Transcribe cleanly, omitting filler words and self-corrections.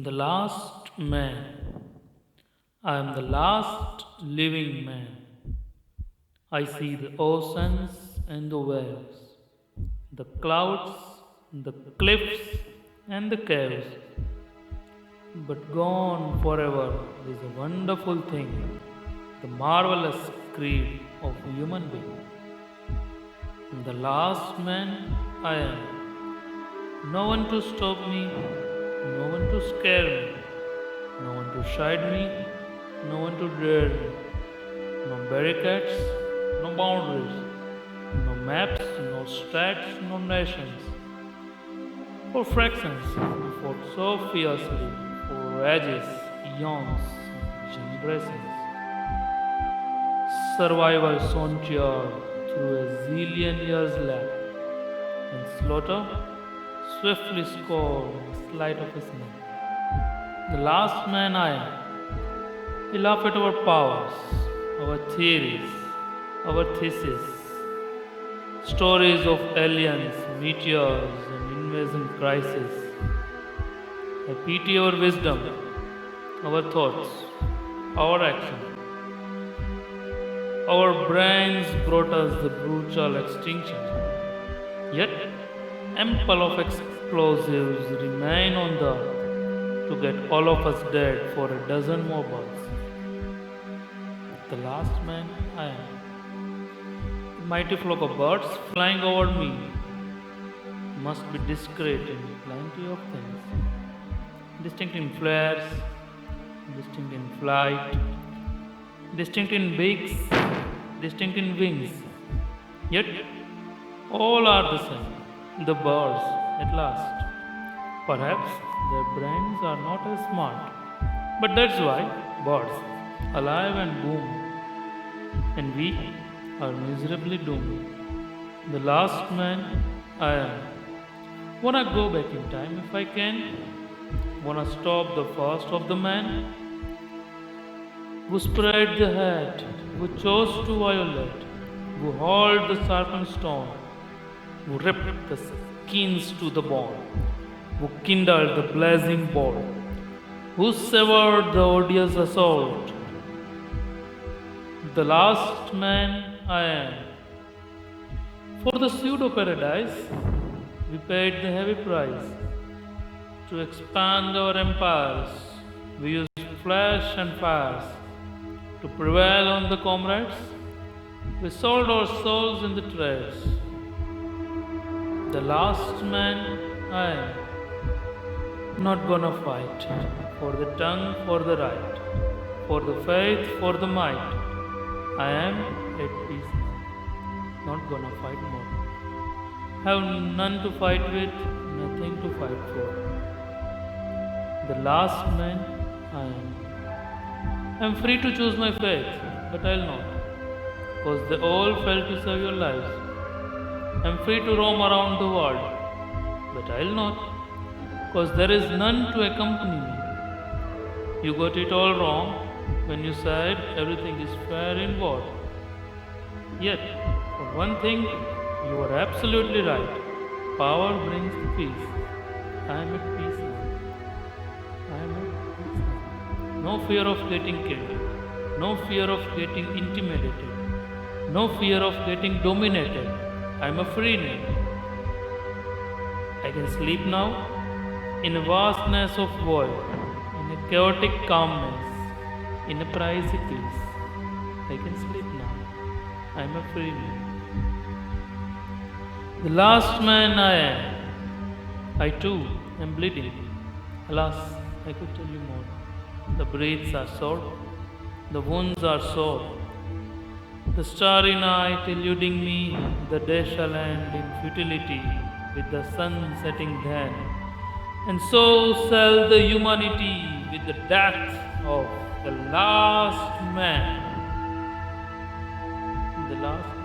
The last man. I am the last living man. I see the oceans and the waves, the clouds, the cliffs, and the caves. But gone forever is a wonderful thing, the marvelous creed of a human being. The last man I am. No one to stop me, no one to scare me, no one to shide me, no one to dare me. No barricades, no boundaries, no maps, no stats, no nations. For fractions, we fought so fiercely for ages, eons, generations. Survival sojourned through a zillion years lap, and slaughter swiftly scored in the sleight of his hand. The last man I am. We laugh at our powers, our theories, our theses, stories of aliens, meteors, and invasion crises. I pity our wisdom, our thoughts, our action. Our brains brought us the brutal extinction. Yet, ample of explosives remain on the earth to get all of us dead for a dozen more births. The last man I am. The mighty flock of birds flying over me must be discreet in plenty of things. Distinct in flares, distinct in flight, distinct in beaks, distinct in wings. Yet all are the same, the birds at last. Perhaps their brains are not as smart, but that's why birds, alive and boom, and we are miserably doomed. The last man I am. Wanna go back in time if I can? Wanna stop the first of the man who spread the hat, who chose to violate, who hauled the sharpened stone, who ripped the skins to the bone, who kindled the blazing ball, who severed the odious assault. The last man I am. For the pseudo paradise, we paid the heavy price. To expand our empires, we used flash and fires. To prevail on the comrades, we sold our souls in the trades. The last man I am. Not gonna fight for the tongue, for the right, for the faith, for the might. I am at peace now. Not gonna fight more. Have none to fight with, nothing to fight for. The last man I am. I am free to choose my faith, but I'll not, cause they all fell to save your lives. I am free to roam around the world, but I'll not, cause there is none to accompany me. You got it all wrong when you said everything is fair in war. Yet, for one thing, you are absolutely right. Power brings the peace. I am at peace now. I am at peace now. No fear of getting killed. No fear of getting intimidated. No fear of getting dominated. I am a free man. I can sleep now in a vastness of void, in a chaotic calmness, in a pricey peace. I can sleep now. I am a free man. The last man I am. I too am bleeding. Alas, I could tell you more. The breaths are sore. The wounds are sore. The starry night eluding me, the day shall end in futility with the sun setting then. And so shall the humanity with the death of the last man. The last